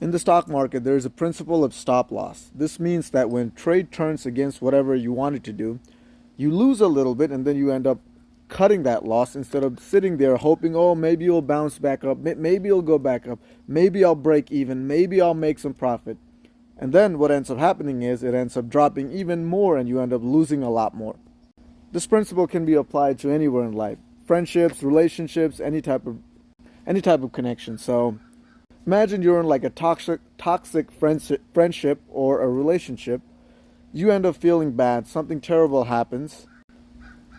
In the stock market, there is a principle of stop loss. This means that when trade turns against whatever you wanted to do, you lose a little bit and then you end up cutting that loss instead of sitting there hoping, oh, maybe you'll bounce back up, maybe you'll go back up, maybe I'll break even, maybe I'll make some profit. And then what ends up happening is it ends up dropping even more and you end up losing a lot more. This principle can be applied to anywhere in life. Friendships, relationships, any type of connection. So imagine you're in like a toxic friendship or a relationship. You end up feeling bad, something terrible happens.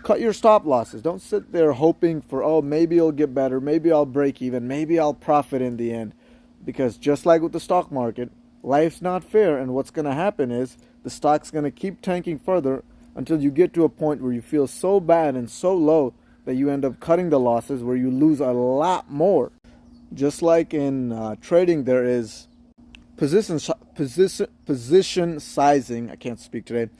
Cut your stop losses. Don't sit there hoping for, oh, maybe it'll get better, maybe I'll break even, maybe I'll profit in the end. Because just like with the stock market, life's not fair, and what's going to happen is the stock's going to keep tanking further until you get to a point where you feel so bad and so low that you end up cutting the losses where you lose a lot more. Just like in trading, there is position sizing. I can't speak today.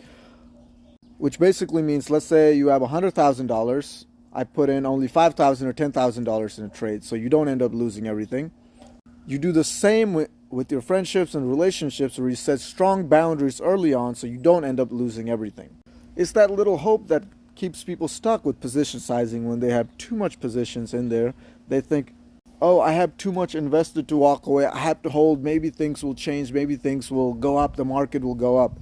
Which basically means, let's say you have $100,000. I put in only $5,000 or $10,000 in a trade, so you don't end up losing everything. You do the same with your friendships and relationships, where you set strong boundaries early on, so you don't end up losing everything. It's that little hope that keeps people stuck with position sizing. When they have too much positions in there, they think, oh, I have too much invested to walk away. I have to hold. Maybe things will change. Maybe things will go up. The market will go up.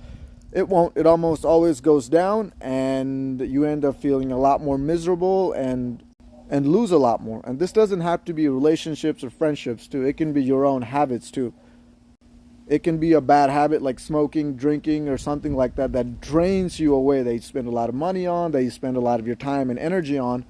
It won't. It almost always goes down, and you end up feeling a lot more miserable and lose a lot more. And this doesn't have to be relationships or friendships too. It can be your own habits too. It can be a bad habit like smoking, drinking, or something like that that drains you away, that you spend a lot of money on, that you spend a lot of your time and energy on.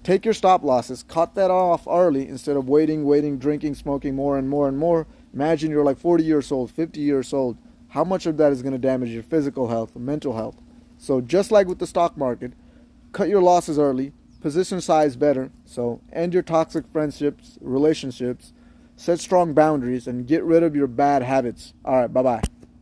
Take your stop losses, cut that off early instead of waiting, drinking, smoking more and more and more. Imagine you're like 40 years old, 50 years old. How much of that is going to damage your physical health, mental health? So just like with the stock market, cut your losses early, position size better. So end your toxic friendships, relationships, set strong boundaries, and get rid of your bad habits. All right, bye-bye.